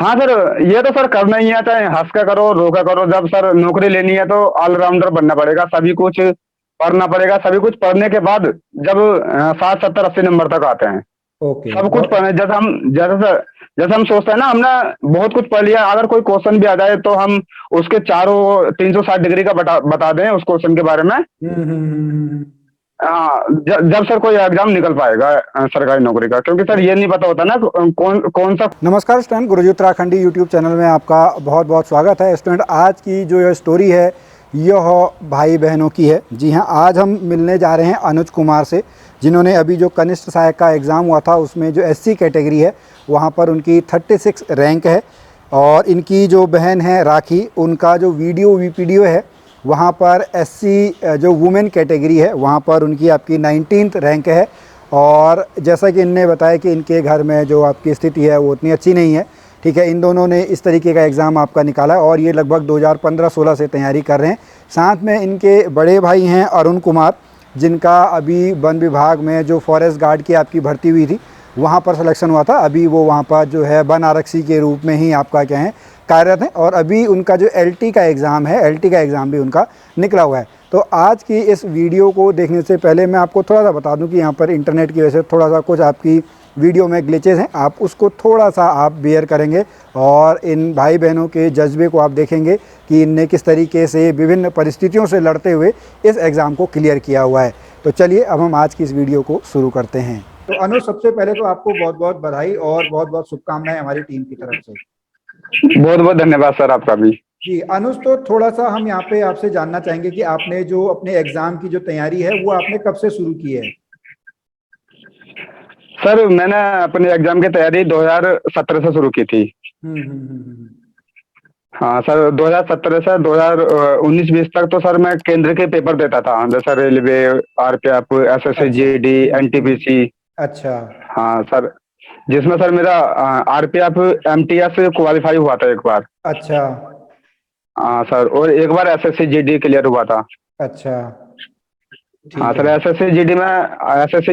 हाँ सर, ये तो सर करना ही है, चाहे हंस का करो रो का करो। जब सर नौकरी लेनी है तो ऑलराउंडर बनना पड़ेगा, सभी कुछ पढ़ना पड़ेगा। सभी कुछ पढ़ने के बाद जब 60 70 80 नंबर तक आते हैं, ओके। सब कुछ बहुत पढ़ने। जैसे हम सोचते हैं ना, हमने बहुत कुछ पढ़ लिया, अगर कोई क्वेश्चन भी आ जाए तो हम उसके चारों 360 डिग्री का बता दें उस क्वेश्चन के बारे में। हाँ, जब सर कोई एग्जाम निकल पाएगा सरकारी नौकरी का, क्योंकि सर ये नहीं पता होता ना कौन कौन सा। नमस्कार स्टूडेंट, गुरुजी उत्तराखंडी यूट्यूब चैनल में आपका बहुत बहुत स्वागत है। स्टूडेंट, आज की जो ये स्टोरी है यह भाई बहनों की है। जी हाँ, आज हम मिलने जा रहे हैं अनुज कुमार से, जिन्होंने अभी जो कनिष्ठ सहायक का एग्ज़ाम हुआ था उसमें जो एससी कैटेगरी है वहाँ पर उनकी 36 रैंक है। और इनकी जो बहन है राखी, उनका जो वीडियो है वहाँ पर एससी जो वुमेन कैटेगरी है वहाँ पर उनकी आपकी 19th रैंक है। और जैसा कि इनने बताया कि इनके घर में जो आपकी स्थिति है वो उतनी अच्छी नहीं है। ठीक है, इन दोनों ने इस तरीके का एग्ज़ाम आपका निकाला और ये लगभग 2015-16 से तैयारी कर रहे हैं। साथ में इनके बड़े भाई हैं अरुण कुमार, जिनका अभी वन विभाग में जो फॉरेस्ट गार्ड की आपकी भर्ती हुई थी वहाँ पर सिलेक्शन हुआ था। अभी वो वहाँ पर जो है वन आरक्षी के रूप में ही आपका क्या है कार्यरत हैं। और अभी उनका जो एलटी का एग्ज़ाम है, एलटी का एग्ज़ाम भी उनका निकला हुआ है। तो आज की इस वीडियो को देखने से पहले मैं आपको थोड़ा सा बता दूं कि यहाँ पर इंटरनेट की वजह से थोड़ा सा कुछ आपकी वीडियो में ग्लिचेस हैं, आप उसको थोड़ा सा आप बेयर करेंगे और इन भाई बहनों के जज्बे को आप देखेंगे कि इनने किस तरीके से विभिन्न परिस्थितियों से लड़ते हुए इस एग्ज़ाम को क्लियर किया हुआ है। तो चलिए अब हम आज की इस वीडियो को शुरू करते हैं। तो अनुज, सबसे पहले तो आपको बहुत बहुत बधाई और बहुत बहुत शुभकामनाएं हमारी टीम की तरफ से। बहुत बहुत धन्यवाद सर आपका भी। जी अनुज, तो थोड़ा सा हम यहाँ पे आपसे जानना चाहेंगे कि आपने जो अपने एग्जाम की जो तैयारी है वो आपने कब से शुरू की है। सर मैंने अपने एग्जाम की तैयारी 2017 से शुरू की थी। हम्म। हाँ सर, 2017 से 2019-20 तक तो सर मैं केंद्र के पेपर देता था, जैसे रेलवे, आरपीएफ, एसएससी अच्छा। GD, NTPC. अच्छा। हाँ सर, जिसमें सर मेरा आरपीएफ एमटीएस क्वालिफाई हुआ था एक बार। अच्छा। हाँ सर, और एक बार एसएससी जीडी क्लियर हुआ था। अच्छा। हाँ ठीक सर, है। एसएससी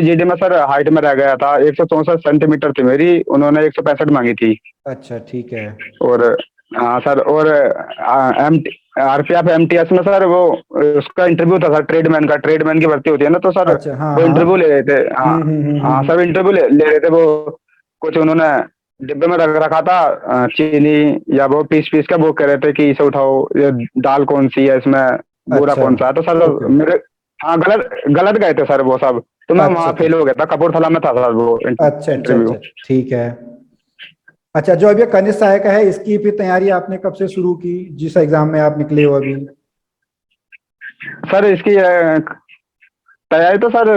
जीडी में सर हाइट में रह गया था, 164 सेंटीमीटर थी मेरी, उन्होंने 165 मांगी थी। अच्छा। ठीक है। और हाँ सर, और एम आरपीएफ एमटीएस में सर वो उसका इंटरव्यू था सर, ट्रेडमैन की भर्ती होती है ना, तो सर अच्छा। हाँ वो हाँ। इंटरव्यू ले रहे थे। हाँ हाँ हम्म। सर, इंटरव्यू ले रहे थे वो। कुछ उन्होंने डिब्बे में रख रखा था चीनी, या वो पीस पीस का वो कह रहे थे कि इसे उठाओ, ये दाल कौन सी है इसमें, बूरा अच्छा। कौन सा है, तो सर ओके। मेरे। हाँ, गलत गलत गए थे सर वो सब। तो मैं अच्छा वहाँ अच्छा फेल हो गया था, कपूरथला में था सर वो अच्छा अच्छा इंटरव्यू। अच्छा। ठीक है। अच्छा, जो अभी कनिष्ठ सहायक है इसकी फिर तैयारी आपने कब से शुरू की, जिस एग्जाम में आप निकले हो अभी। सर इसकी तैयारी तो सर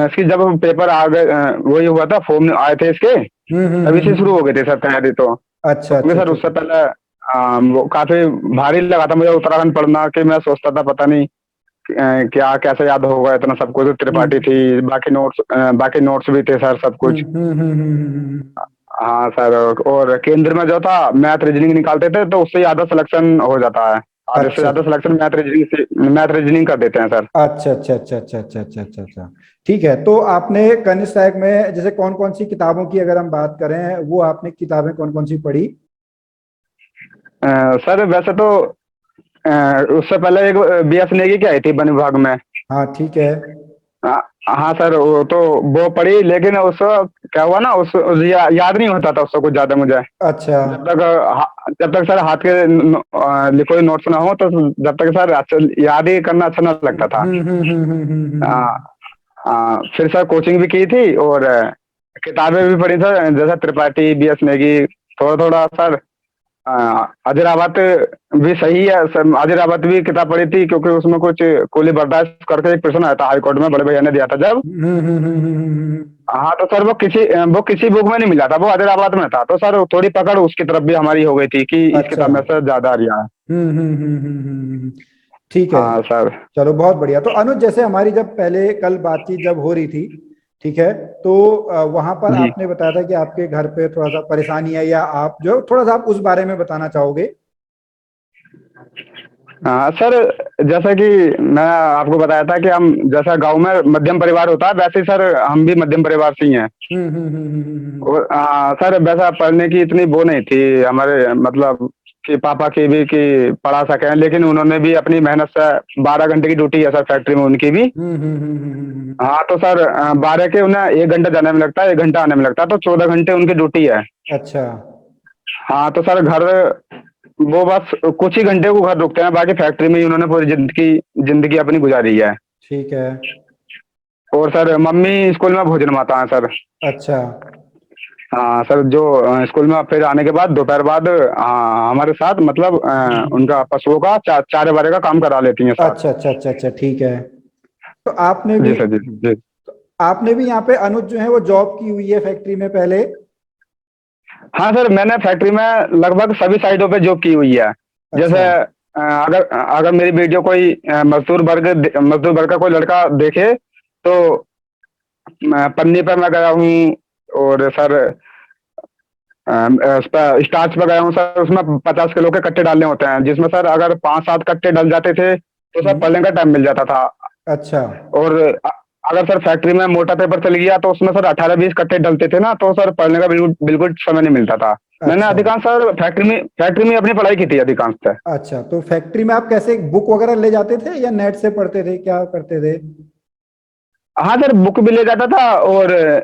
इसकी जब पेपर आ गए, वही हुआ था, फॉर्म आए थे इसके, तभी से शुरू हम्म। हो गई थी सर तैयारी तो। अच्छा क्योंकि अच्छा सर अच्छा उससे अच्छा। पहले वो काफी भारी लगा था मुझे उत्तराखंड पढ़ना, कि मैं सोचता था पता नहीं क्या कैसे याद होगा इतना सब कुछ। त्रिपाठी हम्म थी, बाकी नोट्स भी थे सर, सब कुछ। हाँ सर, और केंद्र में जो था मैथ रीजनिंग निकालते थे, तो उससे ज्यादा सिलेक्शन हो जाता है। आधे से अच्छा ज्यादा सिलेक्शन मैथ रीजनिंग कर देते हैं सर। अच्छा अच्छा अच्छा अच्छा अच्छा अच्छा अच्छा अच्छा। ठीक है, तो आपने कनिष्ठ सहायक में जैसे कौन कौन सी किताबों की अगर हम बात करें, वो आपने किताबें कौन कौन सी पढ़ी। सर वैसे तो उससे पहले एक बीएस नेगी की आई थी वन विभाग में। हाँ ठीक है। हाँ हाँ सर, वो पढ़ी, लेकिन उसको क्या हुआ ना, याद नहीं होता था उससे कुछ ज्यादा मुझे। अच्छा। जब तक सर हाथ के लिखे नोट्स ना हो, तो जब तक सर याद ही करना अच्छा ना लगता था। हाँ फिर सर कोचिंग भी की थी, और किताबें भी पढ़ी सर, जैसे त्रिपाठी, बीएस नेगी, थोड़ा थोड़ा सर। अजरावत भी सही है सर, अजरावत भी किताब पढ़ी थी, क्योंकि उसमें कुछ कुली बर्दाश्त करके एक प्रश्न आया था, हाई कोर्ट में बड़े भैया ने दिया था जब। हाँ तो सर वो किसी बुक में नहीं मिला था, वो अजरावत में था, तो सर थोड़ी पकड़ उसकी तरफ भी हमारी हो गई थी कि इस अच्छा। किताब में से ज्यादा आ रहा है। ठीक है। हाँ सर। चलो बहुत बढ़िया। तो अनुज, जैसे हमारी जब पहले कल बातचीत जब हो रही थी, ठीक है, तो वहां पर जी आपने बताया था कि आपके घर पे थोड़ा सा परेशानी है, या आप जो थोड़ा सा आप उस बारे में बताना चाहोगे। हाँ सर, जैसा कि मैं आपको बताया था कि हम जैसा गांव में मध्यम परिवार होता है, वैसे ही सर हम भी मध्यम परिवार से ही हैं। और सर वैसा पढ़ने की इतनी वो नहीं थी हमारे, मतलब कि पापा की भी कि पढ़ा सकें, लेकिन उन्होंने भी अपनी मेहनत से 12 घंटे की ड्यूटी है सर फैक्ट्री में उनकी भी। हाँ तो सर 12 के उन्हें 1 घंटा जाने में लगता है, 1 घंटा आने में लगता है, तो 14 घंटे उनकी ड्यूटी है। अच्छा। हाँ तो सर घर वो बस कुछ ही घंटे को घर रुकते हैं, बाकी फैक्ट्री में ही उन्होंने पूरी जिंदगी जिंदगी अपनी गुजारी है। ठीक है। और सर मम्मी स्कूल में भोजन माता है सर। अच्छा हाँ सर, जो स्कूल में फिर आने के बाद दोपहर बाद हमारे साथ मतलब उनका पशुओं का चारे वारे का काम करा लेती हैं साथ। अच्छा अच्छा अच्छा अच्छा, ठीक है। तो आपने जी भी सर, जी जी। आपने भी यहाँ पे अनुज जो है वो जॉब की हुई है फैक्ट्री में पहले? हाँ सर, मैंने फैक्ट्री में लगभग सभी साइटों पे जॉब की हुई है। जैसे अच्छा अगर अगर मेरी वीडियो कोई मजदूर वर्ग का कोई लड़का देखे तो पन्नी पर मैं गया हूँ। और सर उस पर स्टार्च पर गया हूँ सर, उसमें 50 किलो के कट्टे डालने होते हैं, जिसमें सर अगर 5-7 कट्टे डल जाते थे तो सर हम्म, पलने का टाइम मिल जाता था। अच्छा और अगर सर फैक्ट्री में मोटा पेपर चल गया तो उसमें सर 18-20 कट्टे डलते थे ना, तो सर पढ़ने का बिल्कुल बिल्कुल समय नहीं मिलता था। मैंने अच्छा अधिकांश सर फैक्ट्री में अपनी पढ़ाई की थी अधिकांश से। अच्छा। तो फैक्ट्री में आप कैसे बुक वगैरह ले जाते थे या नेट से पढ़ते थे, क्या करते थे? हाँ सर, बुक भी ले जाता था। और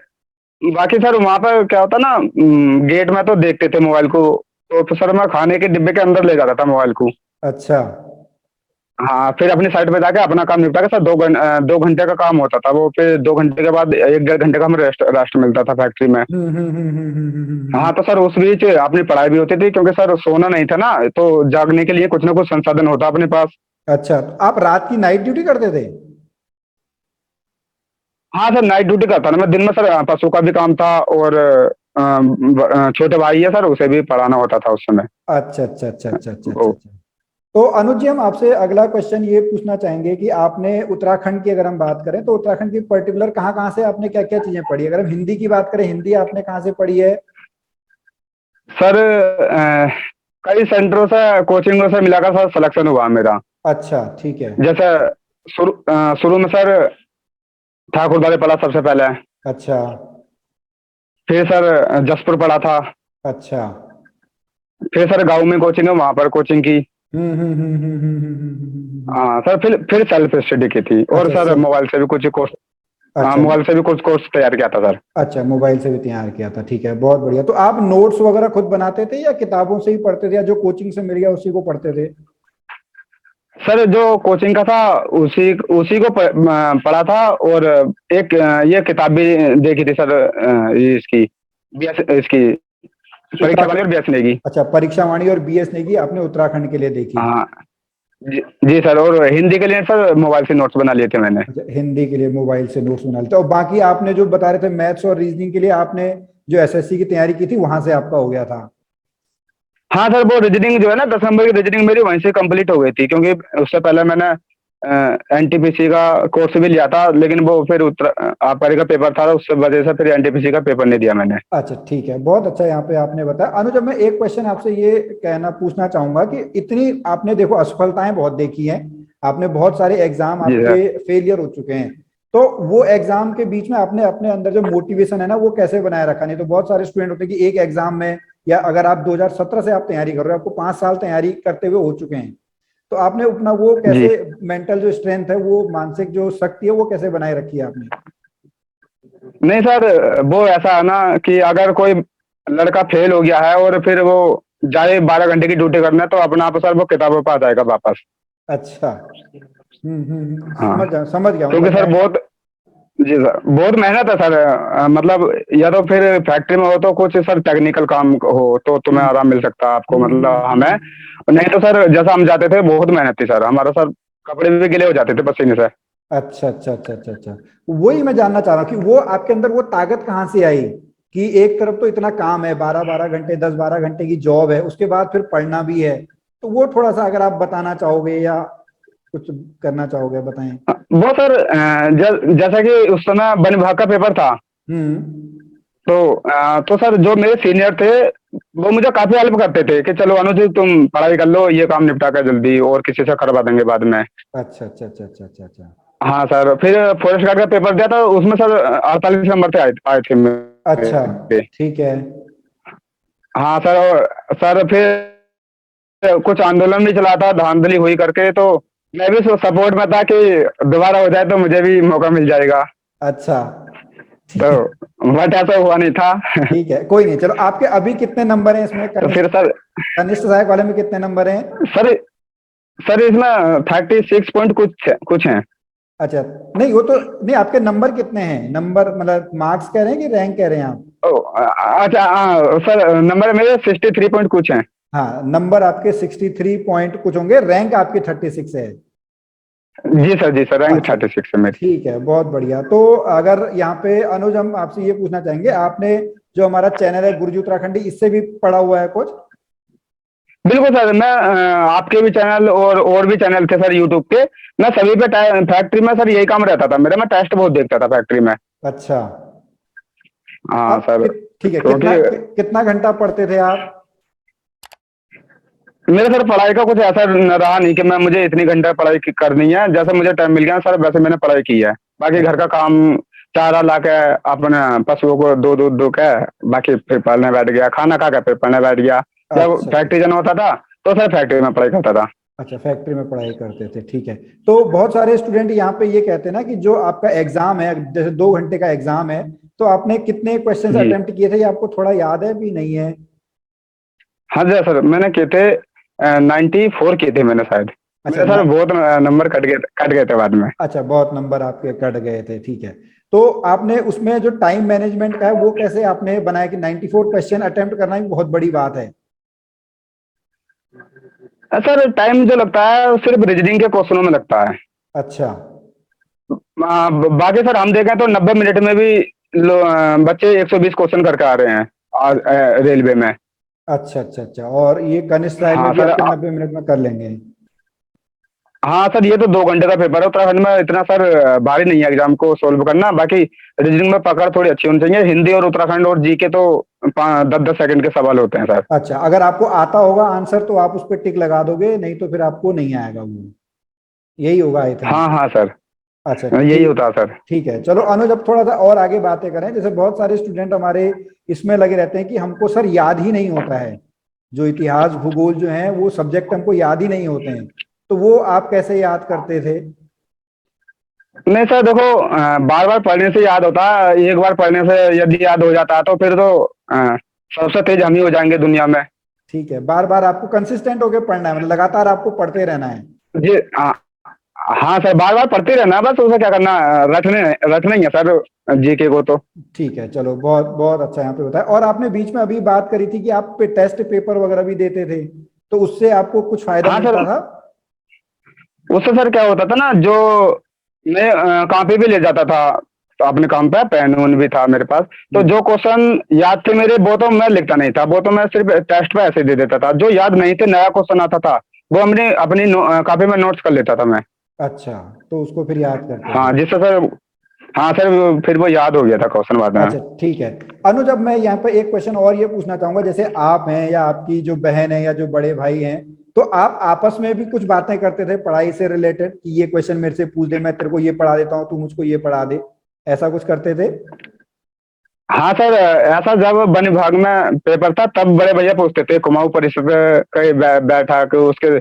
बाकी सर वहां पर क्या होता ना, गेट में तो देखते थे मोबाइल को, तो सर मैं खाने के डिब्बे के अंदर ले जाता था मोबाइल को। अच्छा। हाँ, फिर अपनी साइड पे जाके अपना काम निपटा के सर 2 घंटे का काम होता था वो, फिर 2 घंटे के बाद 1-1.5 घंटे का हमें रेस्ट मिलता था फैक्ट्री में। हाँ तो सर उस बीच अपनी पढ़ाई भी होती थी, क्योंकि सर सोना नहीं था ना, तो जागने के लिए कुछ ना कुछ संसाधन होता अपने पास। अच्छा, तो आप रात की नाइट ड्यूटी करते थे? हाँ सर, नाइट ड्यूटी करता था मैं, दिन में सर पशु का भी काम था। और छोटे भाई है सर, उसे भी पढ़ाना होता था उस समय। अच्छा अच्छा अच्छा अच्छा अच्छा वो अच्छा अच्छा। तो अनुज जी, हम आपसे अगला क्वेश्चन ये पूछना चाहेंगे कि आपने उत्तराखंड की अगर हम बात करें तो उत्तराखंड की पर्टिकुलर कहाँ कहाँ से आपने क्या क्या चीजें पढ़ी? अगर हम हिंदी की बात करें, हिंदी आपने कहाँ से पढ़ी है? सर कई सेंटरों से कोचिंगों से मिलाकर सर सिलेक्शन हुआ मेरा। अच्छा ठीक है। जैसे शुरू में सर ठाकुर द्वारे पढ़ा सबसे पहले। अच्छा फिर सर जसपुर पढ़ा था। अच्छा। फिर सर गाँव में कोचिंग है, वहां पर कोचिंग की। हाँ सर, फिर सेल्फ स्टडी की थी। और अच्छा सर से मोबाइल से भी कुछ कोर्स। हाँ, अच्छा मोबाइल से भी कुछ कोर्स तैयार किया था सर। अच्छा, मोबाइल से भी तैयार किया था, ठीक है, बहुत बढ़िया। तो आप नोट्स वगैरह खुद बनाते थे या किताबों से ही पढ़ते थे, या जो कोचिंग से मिल गया उसी को पढ़ते थे? सर जो कोचिंग का था उसी उसी को पढ़ा था। और एक ये किताब भी देखी थी सर, ये इसकी बीएस इसकी परीक्षा वाली और उत्तराखंड। बीएस की। अच्छा, परीक्षा वाणी और बीएस नेगी आपने उत्तराखंड के लिए देखी? हाँ जी सर, और हिंदी के लिए सर मोबाइल से नोट्स बना लिए थे मैंने। अच्छा, हिंदी के लिए मोबाइल से नोट्स बना लेते, और बाकी आपने जो बता रहे थे मैथ्स और रीजनिंग के लिए आपने जो एसएससी की तैयारी की थी वहां से आपका हो गया था? हाँ सर, वो रीजनिंग जो है ना, 10 नंबर की रीजनिंग मेरी वहीं से कंप्लीट हो गई थी, क्योंकि उससे पहले मैंने एनटीपीसी का कोर्स भी लिया था, लेकिन वो फिर उत्तर आबकारी का पेपर था, उस वजह से फिर एनटीपीसी का पेपर नहीं दिया मैंने। अच्छा ठीक है, बहुत अच्छा यहाँ पे आपने बताया। अनुज, अब मैं एक क्वेश्चन आपसे ये कहना पूछना चाहूंगा कि इतनी आपने देखो असफलताएं बहुत देखी हैं, आपने बहुत सारे एग्जाम जी सर। आपके फेलियर हो चुके हैं, तो वो एग्जाम के बीच में आपने अपने अंदर जो मोटिवेशन है ना वो कैसे बनाए रखा? नहीं तो बहुत सारे स्टूडेंट होते हैं कि एक एग्जाम में, या अगर आप 2017 से आप तैयारी कर रहे हो, आपको 5 साल तैयारी करते हुए हो चुके हैं, तो आपने अपना वो जी कैसे मेंटल जो स्ट्रेंथ है, वो मानसिक जो शक्ति है वो कैसे बनाए रखी है आपने? नहीं सर, वो ऐसा है ना कि अगर कोई लड़का फेल हो गया है और फिर वो जाए 12 घंटे की ड्यूटी करने, तो अपना आप सर वो किताबों पर आ जाएगा वापस। अच्छा। हाँ, समझ गया क्योंकि मतलब सर मैं। बहुत, जी सर बहुत मेहनत है सर। मतलब या तो फिर फैक्ट्री में हो तो कुछ सर टेक्निकल काम हो तो तुम्हें हम्म आराम मिल सकता है आपको, मतलब हमें हम्म। नहीं तो सर जैसा हम जाते थे बहुत मेहनत थी सर, हमारा सर कपड़े भी गिले हो जाते थे पसीने से। अच्छा अच्छा अच्छा अच्छा अच्छा। वही मैं जानना चाह रहा हूँ कि वो आपके अंदर वो ताकत कहाँ से आई कि एक तरफ तो इतना काम है, 12-12 घंटे, 10-12 घंटे की जॉब है, उसके बाद फिर पढ़ना भी है, तो वो थोड़ा सा अगर आप बताना चाहोगे या कुछ करना चाहोगे, बताएं। वो सर जैसा कि उस समय वन विभाग का पेपर था, हम्म। तो सर जो मेरे सीनियर थे वो मुझे काफी हेल्प करते थे कि चलो अनुज तुम पढ़ाई कर लो, ये काम निपटा कर जल्दी, और किसी से करवा देंगे बाद में। अच्छा अच्छा अच्छा अच्छा अच्छा अच्छा। हाँ सर, फिर फॉरेस्ट गार्ड का पेपर दिया था, उसमें सर 48 नंबर से आए आए थे अच्छा मेरे। ठीक है। हाँ सर, सर फिर कुछ आंदोलन भी चला था, धांधली हुई करके, तो मैं भी सपोर्ट में था कि दोबारा हो जाए तो मुझे भी मौका मिल जाएगा। अच्छा तो बट ऐसा हुआ नहीं था। ठीक है, कोई नहीं। चलो, आपके अभी कितने नंबर हैं इसमें? तो कनिष्ठ फिर सर, कनिष्ठ सहायक वाले में कितने नंबर हैं? सर सर इसमें 36 पॉइंट कुछ कुछ हैं। अच्छा, नहीं वो तो नहीं, आपके नंबर कितने हैं? नंबर मतलब मार्क्स कह रहे हैं कि रैंक कह रहे हैं आप? ओ, अच्छा हाँ सर, नंबर मेरे 63 पॉइंट कुछ हैं। हाँ, नंबर आपके 63 पॉइंट कुछ होंगे, रैंक आपकी 36 है। जी सर, रैंक अच्छा 36 है मेरी। ठीक है, बहुत बढ़िया। तो अगर यहाँ पे अनुज, हम आपसे ये पूछना चाहेंगे, आपने जो हमारा चैनल है गुरुजी उत्तराखंडी, इससे भी पढ़ा हुआ है कुछ? बिल्कुल सर, मैं आपके भी चैनल और भी चैनल थे सर यूट्यूब के, मैं सभी पे फैक्ट्री में सर यही काम रहता था मेरा, मैं टेस्ट बहुत देखता था फैक्ट्री में। अच्छा। हाँ अब सर, ठीक है, क्योंकि कितना घंटा पढ़ते थे आप? मेरे सर पढ़ाई का कुछ ऐसा रहा नहीं कि मैं मुझे इतनी घंटा पढ़ाई करनी है, जैसे मुझे टाइम मिल गया सर वैसे मैंने पढ़ाई की है। बाकी घर का काम, चारा ला के अपने पशुओं को दूध दूध दो के, बाकी फिर पढ़ने बैठ गया, खाना खा के फिर पढ़ने बैठ गया। जब अच्छा अच्छा। फैक्ट्री जाना होता था तो सर फैक्ट्री में पढ़ाई करता था। अच्छा, फैक्ट्री में पढ़ाई करते थे, ठीक है। तो बहुत सारे स्टूडेंट यहाँ पे ये कहते हैं ना कि जो आपका एग्जाम है, जैसे 2 घंटे का एग्जाम है, तो आपने कितने क्वेश्चंस जी अटेम्प्ट किए थे, ये आपको थोड़ा याद है भी नहीं है? हाँ जी सर, मैंने किए थे 94 किए थे मैंने शायद। अच्छा मेरे सर बहुत नंबर कट गए थे बाद में। अच्छा, बहुत नंबर आपके कट गए थे, ठीक है। तो आपने उसमें जो टाइम मैनेजमेंट का है वो कैसे आपने बनाया कि 94 क्वेश्चन अटेम्प्ट करना भी बहुत बड़ी बात है? सर टाइम जो लगता है वो सिर्फ रीजनिंग के क्वेश्चनों में लगता है। अच्छा बाकी सर हम देखें तो 90 मिनट में भी बच्चे 120 क्वेश्चन करके आ रहे हैं आज रेलवे में। अच्छा अच्छा अच्छा, और ये कनिष्ठ सहायक में हाँ भी सर, आपके 90 मिनट में कर लेंगे? हाँ सर, ये तो 2 घंटे का पेपर है, उत्तराखंड में इतना सर भारी नहीं है एग्जाम को सोल्व करना। बाकी रीजनिंग में पकड़ थोड़ी अच्छी होनी चाहिए, हिंदी और उत्तराखंड और जी के तो 10-10 सेकंड के सवाल होते हैं सर। अच्छा, अगर आपको आता होगा आंसर तो आप उस पर टिक लगा दोगे, नहीं तो फिर आपको नहीं आएगा वो, यही होगा आई थिंक। हाँ हाँ सर, अच्छा यही ठीक। होता है सर। ठीक है, चलो अनुज, अब थोड़ा सा और आगे बातें करें। जैसे बहुत सारे स्टूडेंट हमारे इसमें लगे रहते हैं कि हमको सर याद ही नहीं होता है, जो इतिहास भूगोल जो है वो सब्जेक्ट हमको याद ही नहीं होते हैं, तो वो आप कैसे याद करते थे? नहीं सर देखो, बार बार पढ़ने से याद होता है, एक बार पढ़ने से यदि याद हो जाता है तो फिर तो सबसे तेज हम ही हो जाएंगे दुनिया में। ठीक है, बार बार आपको कंसिस्टेंट होकर पढ़ना है, मतलब लगातार आपको पढ़ते रहना है? जी हाँ सर, बार बार पढ़ते रहना, बस उसे क्या करना, रटना ही है सर जीके को तो। ठीक है, चलो बहुत बहुत अच्छा यहाँ पे बताया। और आपने बीच में अभी बात करी थी कि आप पे टेस्ट पेपर वगैरह भी देते थे, तो उससे आपको कुछ फायदा हाँ सर, मिलता था? उससे सर क्या होता था ना, जो मैं कॉपी भी ले जाता था, तो अपने काम पे पेन वून भी था मेरे पास, तो हम्म। जो क्वेश्चन याद थे मेरे वो तो मैं लिखता नहीं था, वो तो मैं सिर्फ टेस्ट पे ऐसे दे देता था। जो याद नहीं थे, नया क्वेश्चन आता था, वो हमने अपनी कॉपी में नोट्स कर लेता था मैं। अच्छा, तो उसको फिर याद करते हाँ थे? जिससे सर, हाँ सर फिर वो याद हो गया था क्वेश्चन बाद में। अच्छा ठीक है। अनुज, अब मैं यहाँ पे एक क्वेश्चन और ये पूछना चाहूंगा, जैसे आप हैं या आपकी जो बहन है या जो बड़े भाई हैं, तो आप आपस में भी कुछ बातें करते थे पढ़ाई से रिलेटेड कि ये क्वेश्चन मेरे से पूछ दे, मैं तेरे को ये पढ़ा देता हूँ, तू मुझको ये पढ़ा दे, ऐसा कुछ करते थे? हाँ सर, ऐसा जब वन विभाग में पेपर था तब बड़े भैया पूछते थे कुमाऊं परिषद के बैठक, उसके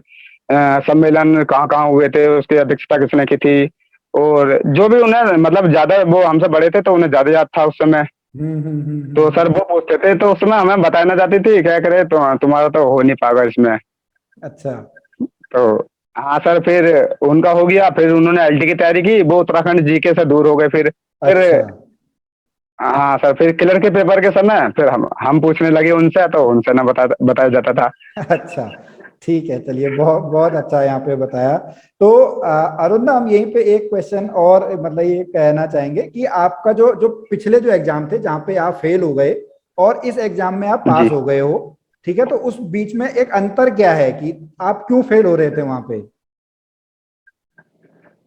सम्मेलन कहाँ कहाँ हुए थे, उसकी अध्यक्षता किसने की थी, और जो भी उन्हें मतलब ज्यादा वो हमसे बड़े थे तो उन्हें ज्यादा याद था उस समय। तो सर हम्म। वो पूछते थे तो उसमें हमें बताना जाती थी, क्या करे तो तुम्हारा तो हो नहीं पाएगा इसमें। अच्छा तो हाँ सर, फिर उनका हो गया, फिर उन्होंने एलटी की तैयारी की, वो उत्तराखंड जीके से दूर हो गए फिर अच्छा हाँ सर, फिर क्लियर के पेपर के समय फिर हम पूछने लगे उनसे, तो उनसे ना बताया जाता था। अच्छा ठीक है, चलिए बहुत बहुत अच्छा यहाँ पे बताया। तो अरुण, हम यहीं पे एक क्वेश्चन और मतलब ये कहना चाहेंगे कि आपका जो जो पिछले जो एग्जाम थे जहाँ पे आप फेल हो गए और इस एग्जाम में आप जी, पास हो गए हो, ठीक है, तो उस बीच में एक अंतर क्या है कि आप क्यों फेल हो रहे थे वहां पे?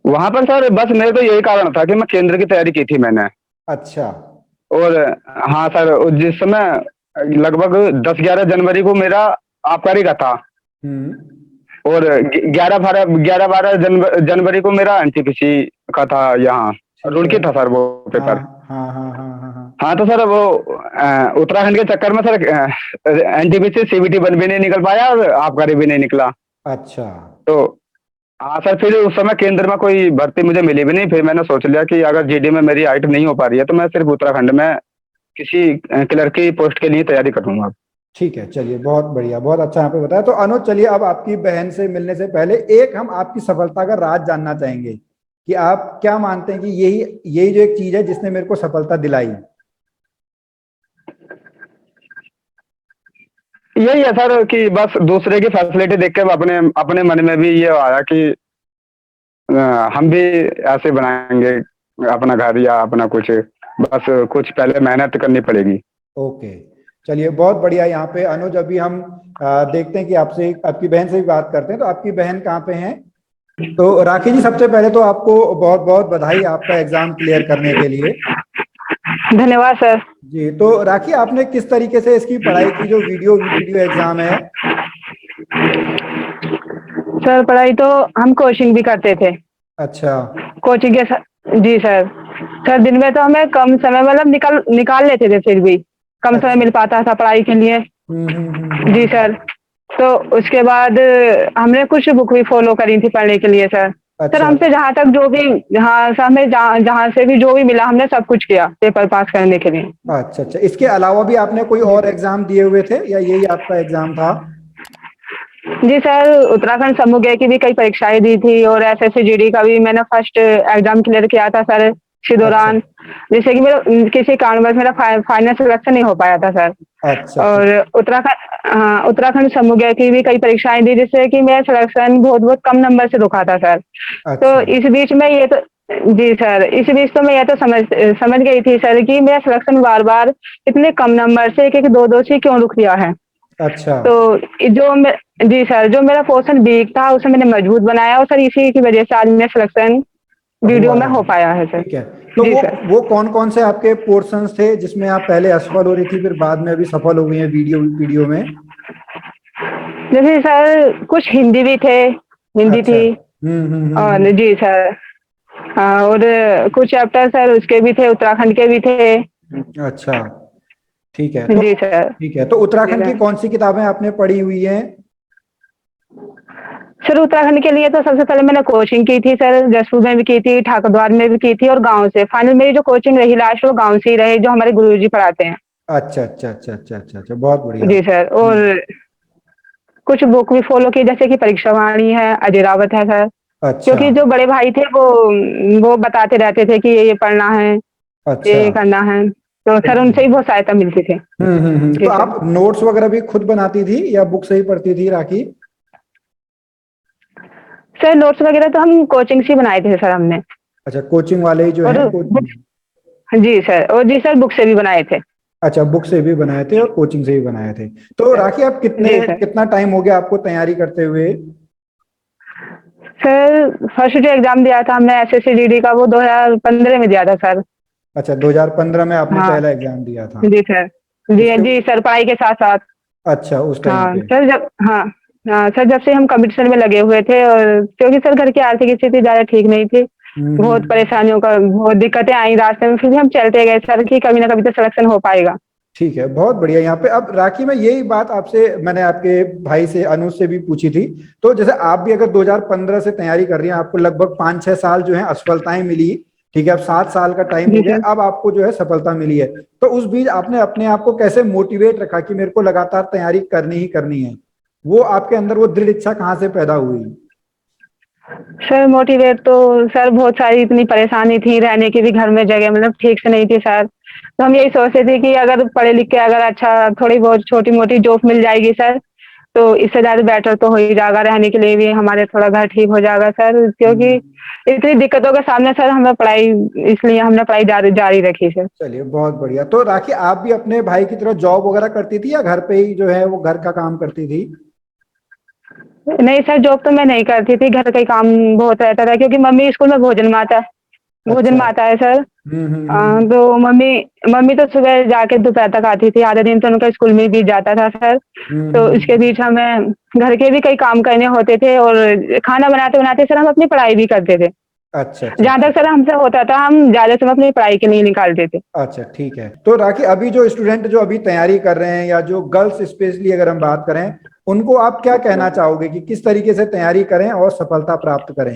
वहां पर सर बस मेरे तो यही कारण था कि मैं केंद्र की तैयारी की थी मैंने। अच्छा और हाँ सर, जिस समय लगभग 10-11 जनवरी को मेरा आबकारी का था। और 11-12 जनवरी को मेरा एनटीपीसी का था यहाँ, ठीक रुड़की है। था सर वो हाँ पेपर। हाँ हाँ हाँ हाँ हाँ। हाँ तो सर वो उत्तराखंड के चक्कर में सर एनटीपीसी सीबीटी बन भी नहीं निकल पाया और आबकारी भी नहीं निकला। अच्छा। तो हाँ सर, फिर उस समय केंद्र में कोई भर्ती मुझे मिली भी नहीं। फिर मैंने सोच लिया कि अगर जीडी में मेरी हाइट नहीं हो पा रही है तो मैं सिर्फ उत्तराखंड में किसी क्लर्क की पोस्ट के लिए तैयारी करूंगा। ठीक है, चलिए बहुत बढ़िया, बहुत अच्छा यहाँ पे बताया। तो अनुज चलिए, अब आपकी बहन से मिलने से पहले एक हम आपकी सफलता का राज जानना चाहेंगे कि आप क्या मानते हैं कि यही यही जो एक चीज है जिसने मेरे को सफलता दिलाई। यही है सर कि बस दूसरे की फैसिलिटी देख के अपने अपने मन में भी ये आया कि हम भी ऐसे बनाएंगे अपना घर या अपना कुछ। बस कुछ पहले मेहनत करनी पड़ेगी। ओके, चलिए बहुत बढ़िया। यहाँ पे अनुज, अभी हम देखते हैं कि आपसे आपकी बहन से भी बात करते हैं। तो आपकी बहन कहाँ पे हैं? तो राखी जी, सबसे पहले तो आपको बहुत बहुत बधाई आपका एग्जाम क्लियर करने के लिए। धन्यवाद सर। जी, तो राखी आपने किस तरीके से इसकी पढ़ाई की, जो वीडियो वीडियो एग्जाम है? सर पढ़ाई तो हम कोचिंग भी करते थे। अच्छा। कोचिंग के जी सर। सर दिन में तो हमें कम समय मतलब निकाल निकाल लेते थे, फिर भी कम समय अच्छा। मिल पाता था पढ़ाई के लिए। जी हम्म। सर। तो उसके बाद हमने कुछ बुक भी फॉलो करी थी पढ़ने के लिए सर। सर अच्छा हमसे जहाँ तक जो भी, हाँ सर, हमें जहाँ से भी जो भी मिला हमने सब कुछ किया पेपर पास करने के लिए। अच्छा अच्छा, इसके अलावा भी आपने कोई और एग्जाम दिए हुए थे या यही आपका एग्जाम था? जी सर, उत्तराखंड समूह की भी कई परीक्षाएं दी थी और एसएससी जीडी का भी मैंने फर्स्ट एग्जाम क्लियर किया था सर इसी अच्छा दौरान। जैसे कि मेरा किसी कारणवश मेरा फाइनल सिलेक्शन नहीं हो पाया था सर। अच्छा अच्छा। और उत्तराखंड, हाँ, उत्तराखंड समूह की भी कई परीक्षाएं दी जिससे कि मेरा सिलेक्शन बहुत बहुत कम नंबर से रुका था सर। तो अच्छा। इस बीच में ये तो, जी सर, इस बीच तो मैं ये तो समझ गई थी सर कि मेरा सिलेक्शन बार बार इतने कम नंबर से, एक एक दो दो से क्यों रुक गया है। अच्छा। तो जी सर, जो मेरा पोर्शन वीक था उसे मैंने मजबूत बनाया और सर इसी की वजह से आज मेरा सिलेक्शन वीडियो हुआ में है। हो पाया है सर। ठीक है। तो जी वो सर। वो कौन कौन से आपके पोर्शंस थे जिसमें आप पहले असफल हो रही थी, फिर बाद में अभी सफल हो गई हैं वीडियो वीडियो में? जैसे सर कुछ हिंदी भी थे, हिंदी अच्छा। थी। और जी सर, हाँ, और कुछ चैप्टर सर उसके भी थे, उत्तराखंड के भी थे। अच्छा। ठीक है। तो जी सर। ठीक है, तो जी उत्तराखंड की सर। कौन सी किताबें आपने पढ़ी हुई हैं? सर उत्तराखंड के लिए तो सबसे पहले मैंने कोचिंग की थी सर, जसपुर में भी की थी, ठाकुरद्वार में भी की थी और गांव से। फाइनल मेरी जो कोचिंग रही लास्ट, वो गांव से ही रही जो हमारे गुरुजी पढ़ाते हैं। अच्छा अच्छा अच्छा अच्छा अच्छा अच्छा, बहुत बढ़िया। जी सर। और कुछ बुक भी फॉलो की जैसे कि परीक्षा वाणी है, अजय रावत है सर। अच्छा क्योंकि जो बड़े भाई थे वो बताते रहते थे कि ये पढ़ना है, अच्छा। ये करना है। तो सर उनसे ही बहुत सहायता मिलती थी। तो जी सर। आप नोट्स वगैरह भी खुद बनाती थी या बुक से ही पढ़ती थी राखी? सर नोट्स वगैरह तो हम कोचिंग से ही बनाए थे सर हमने। अच्छा, कोचिंग वाले ही जो और हैं बुक, जी सर, और जी सर बुक से भी बनाए थे। अच्छा, बुक से भी बनाए थे और कोचिंग से भी बनाए थे। तो राखी, आप जी सर। कितना टाइम हो गया आपको तैयारी करते हुए? सर फर्स्ट जो एग्जाम दिया था हमने एसएससी जीडी का, वो 2015 में दिया था सर। अच्छा, 2015 में आपने हाँ। पहला एग्जाम दिया था? जी सर। जी उसके जी सर, पढ़ाई के साथ साथ। अच्छा, उस टाइम हाँ पे। सर, जब, हाँ, हाँ सर, जब से हम कंपटीशन में लगे हुए थे, और क्योंकि सर घर की आर्थिक स्थिति ज्यादा ठीक नहीं थी, बहुत हम्म। परेशानियों का, बहुत दिक्कतें आई रास्ते में, फिर भी हम चलते गए सर कि कभी ना कभी तो सिलेक्शन हो पाएगा। ठीक है, बहुत बढ़िया। यहाँ पे अब राखी, मैं यही बात आपसे, मैंने आपके भाई से, अनुज से भी पूछी थी। तो जैसे आप भी अगर 2015 से तैयारी कर रही हैं, आपको लगभग 5-6 साल जो है असफलताएं मिली। ठीक है, अब 7 साल का टाइम हो जी गया, सर। अब आपको जो है सफलता मिली है। तो उस बीच आपने अपने आप को कैसे मोटिवेट रखा कि मेरे को लगातार तैयारी करनी ही करनी है? वो आपके अंदर वो दृढ़ इच्छा कहाँ से पैदा हुई? सर मोटिवेट तो सर बहुत सारी इतनी परेशानी थी, रहने की भी घर में जगह मतलब ठीक से नहीं थी सर। तो हम यही सोचते थे कि अगर पढ़े लिख के अगर अच्छा थोड़ी बहुत छोटी मोटी जॉब मिल जाएगी सर, तो इससे ज्यादा बेटर तो हो ही जाएगा, रहने के लिए भी हमारे थोड़ा घर ठीक हो जाएगा सर। क्योंकि हम्म। इतनी दिक्कतों के सामने सर हमें पढ़ाई, इसलिए हमने पढ़ाई जारी जारी रखी सर। चलिए, बहुत बढ़िया। तो राखी, आप भी अपने भाई की तरह जॉब वगैरह करती थी या घर पे ही जो है वो घर का काम करती थी? नहीं सर, जॉब तो मैं नहीं करती थी, घर का ही काम बहुत रहता था क्योंकि मम्मी स्कूल में भोजन बनाता भोजन अच्छा। में आता है सर। हम्म। तो मम्मी मम्मी तो सुबह जाके दोपहर तक आती थी, आधे दिन तो उनका स्कूल में बीत जाता था सर। तो इसके हम्म। बीच हमें घर के भी कई काम करने होते थे, और खाना बनाते बनाते सर हम अपनी पढ़ाई भी करते थे। अच्छा अच्छा जहाँ अच्छा। तक सर हमसे होता था, हम ज्यादा समय अपनी पढ़ाई के लिए निकालते थे। अच्छा ठीक है। तो राखी, अभी जो स्टूडेंट जो अभी तैयारी कर रहे हैं या जो गर्ल्स स्पेशली अगर हम बात करें, उनको आप क्या कहना चाहोगे कि किस तरीके से तैयारी करें और सफलता प्राप्त करें?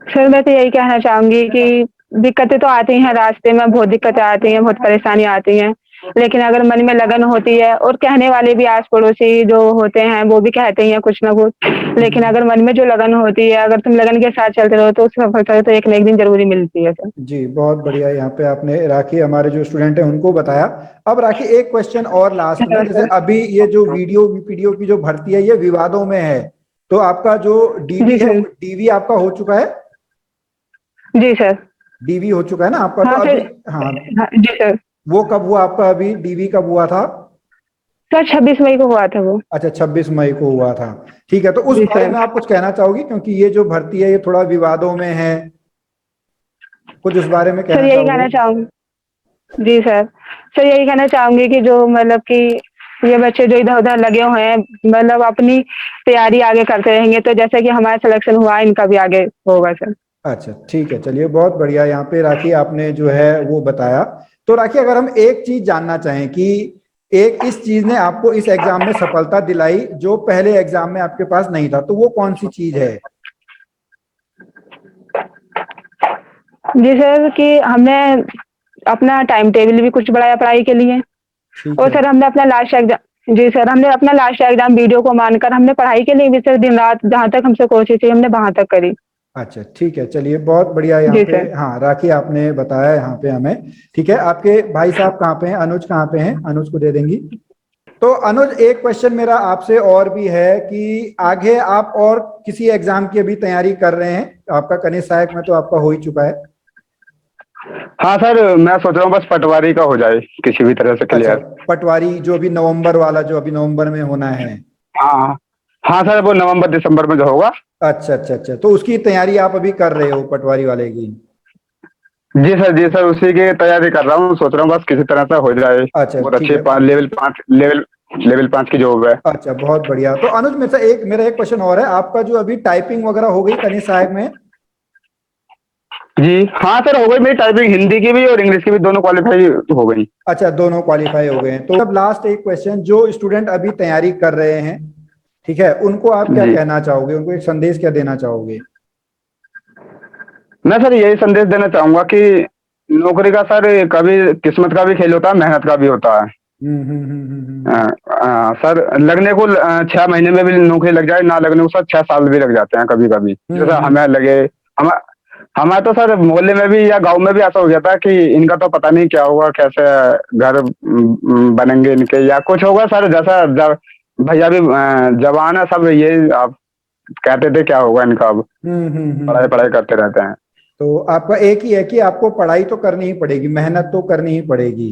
सर मैं तो यही कहना चाहूंगी कि दिक्कतें तो आती हैं रास्ते में, बहुत दिक्कतें आती हैं, बहुत परेशानी आती हैं। लेकिन अगर मन में लगन होती है, और कहने वाले भी आस पड़ोसी जो होते हैं वो भी कहते ही हैं कुछ ना कुछ, लेकिन हम्म। अगर मन में जो लगन होती है, अगर तुम लगन के साथ चलते रहो तो सफलता तो एक न एक दिन जरूरी मिलती है सर। जी बहुत बढ़िया, यहाँ पे आपने राखी हमारे जो स्टूडेंट है उनको बताया। अब राखी एक क्वेश्चन और लास्ट में, जैसे सर। अभी ये जो वीडियो की जो भर्ती है ये विवादों में है, तो आपका जो जी डीवी है, सर। डीवी आपका हो चुका है? जी सर। डीवी हो चुका है ना आपका? तो हाँ अभी सर। हाँ, हाँ, जी सर। वो कब हुआ आपका? अभी डीवी कब हुआ था? सर 26 मई को हुआ था वो। अच्छा 26 मई को हुआ था। ठीक है, तो उस जी बारे सर। में आप कुछ कहना चाहोगी, क्योंकि ये जो भर्ती है ये थोड़ा विवादों में है, कुछ उस बारे में सर कहना यही चाहोगे? कहना चाहूंगी। जी सर। सर यही कहना चाहूंगी कि जो मतलब कि ये बच्चे जो इधर उधर लगे हुए हैं, मतलब अपनी तैयारी आगे करते रहेंगे तो जैसे कि हमारा सिलेक्शन हुआ, इनका भी आगे होगा सर। अच्छा ठीक है, चलिए बहुत बढ़िया। यहाँ पे राखी आपने जो है वो बताया। तो राखी, अगर हम एक चीज जानना चाहें कि एक इस चीज ने आपको इस एग्जाम में सफलता दिलाई जो पहले एग्जाम में आपके पास नहीं था, तो वो कौन सी चीज है? जी सर, कि हमने अपना टाइम टेबल भी कुछ बढ़ाया पढ़ाई के लिए। ठीक और है। सर हमने अपना लास्ट एग्जाम, जी सर, हमने अपना लास्ट एग्जाम वीडियो को मानकर हमने पढ़ाई के लिए भी सर दिन रात जहाँ तक हमसे कोशिश थी हमने वहां तक करी। अच्छा ठीक है, चलिए बहुत बढ़िया। यहाँ जी पे सर। हाँ राखी आपने बताया यहाँ पे हमें। ठीक है, आपके भाई साहब कहाँ पे हैं? अनुज कहाँ पे हैं? अनुज को दे देंगी। तो अनुज, एक क्वेश्चन मेरा आपसे और भी है कि आगे आप और किसी एग्जाम की अभी तैयारी कर रहे हैं? आपका कनिष्ठ सहायक में तो आपका हो ही चुका है। हाँ सर, मैं सोच रहा हूँ बस पटवारी का हो जाए किसी भी तरह से अच्छा, क्लियर। पटवारी जो अभी नवंबर वाला, जो अभी नवंबर में होना है। हाँ। हाँ सर, वो नवंबर दिसंबर में जो होगा। अच्छा अच्छा अच्छा, तो उसकी तैयारी आप अभी कर रहे हो पटवारी वाले की? जी सर, उसी की तैयारी कर रहा हूँ, सोच रहा हूँ बस किसी तरह से हो जाए। अच्छा बहुत ठीक अच्छी है। लेवल 5 की जॉब है। अच्छा बहुत बढ़िया। तो अनुज, मेरा एक क्वेश्चन और है, आपका जो अभी टाइपिंग वगैरह हो गई कनिष्ठ सहायक में? जी हाँ सर, हो गई मेरी टाइपिंग, हिंदी की भी और इंग्लिश की भी दोनों क्वालिफाई हो गई। अच्छा, दोनों क्वालिफाई हो गए हैं। तो अब लास्ट एक क्वेश्चन, जो स्टूडेंट अभी तैयारी कर रहे हैं, ठीक है, उनको आप क्या जी, कहना चाहोगे? उनको एक संदेश क्या देना चाहोगे? मैं सर यही संदेश देना चाहूंगा कि नौकरी का सर कभी किस्मत का भी खेल होता है, मेहनत का भी होता है। सर लगने को 6 महीने में भी नौकरी लग जाए, ना लगने को सर 6 साल भी लग जाते हैं कभी कभी, हम्म जैसा हम्म हमें लगे। हम हमारे तो सर मोहल्ले में भी या गांव में भी ऐसा हो गया था कि इनका तो पता नहीं क्या होगा, कैसे घर बनेंगे इनके या कुछ होगा सर, जैसा भैया भी जवान है सब, ये आप कहते थे क्या होगा इनका, अब पढ़ाई हम्म। पढ़ाई करते रहते हैं। तो आपका एक ही है कि आपको पढ़ाई तो करनी ही पड़ेगी, मेहनत तो करनी ही पड़ेगी।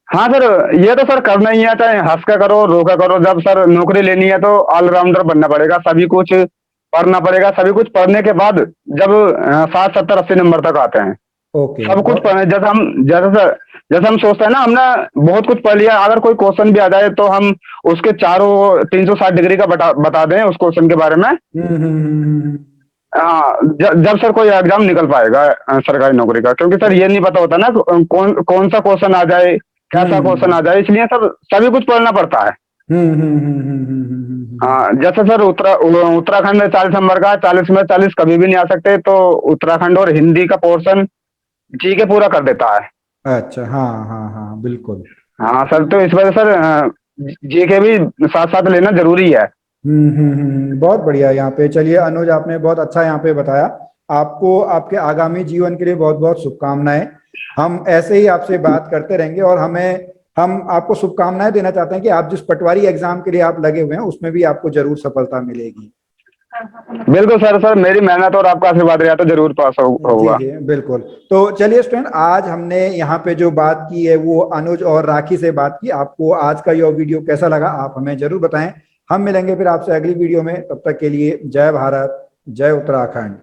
हाँ सर, ये तो सर करना ही है, चाहे हंस का करो रो का करो, जब सर नौकरी लेनी है तो ऑलराउंडर बनना पड़ेगा, सभी कुछ पढ़ना पड़ेगा, सभी कुछ पढ़ने के बाद जब 60 70 80 नंबर तक आते हैं, ओके सब कुछ बहुत। पढ़े, जैसे हम सोचते हैं ना हमने बहुत कुछ पढ़ लिया, अगर कोई क्वेश्चन भी आ जाए तो हम उसके चारों 360 डिग्री का बता दें उस क्वेश्चन के बारे में। हम्म। हाँ, जब सर कोई एग्जाम निकल पाएगा सरकारी नौकरी का, क्योंकि सर ये नहीं पता होता ना कौन कौन सा क्वेश्चन आ जाए, कैसा क्वेश्चन आ हम्म जाए, इसलिए सर सभी कुछ पढ़ना पड़ता है। हाँ, जैसे सर उत्तराखंड में 40 नंबर का, 40 में 40 कभी भी नहीं आ सकते, तो उत्तराखंड और हिंदी का पोर्शन जी के पूरा कर देता है। अच्छा हाँ हाँ हाँ बिल्कुल। हाँ सर, तो इस वजह से सर जी के भी साथ साथ लेना जरूरी है। बहुत बढ़िया। यहाँ पे चलिए अनुज, आपने बहुत अच्छा यहाँ पे बताया। आपको आपके आगामी जीवन के लिए बहुत बहुत शुभकामनाएं। हम ऐसे ही आपसे बात करते रहेंगे, और हम आपको शुभकामनाएं देना चाहते हैं कि आप जिस पटवारी एग्जाम के लिए आप लगे हुए हैं उसमें भी आपको जरूर सफलता मिलेगी। बिल्कुल सर मेरी मेहनत और आपका आशीर्वाद रहा तो जरूर पास जी होगा। जी बिल्कुल। तो चलिए स्टूडेंट, आज हमने यहाँ पे जो बात की है वो अनुज और राखी से बात की। आपको आज का यह वीडियो कैसा लगा आप हमें जरूर बताएं। हम मिलेंगे फिर आपसे अगली वीडियो में, तब तक के लिए जय भारत, जय उत्तराखंड।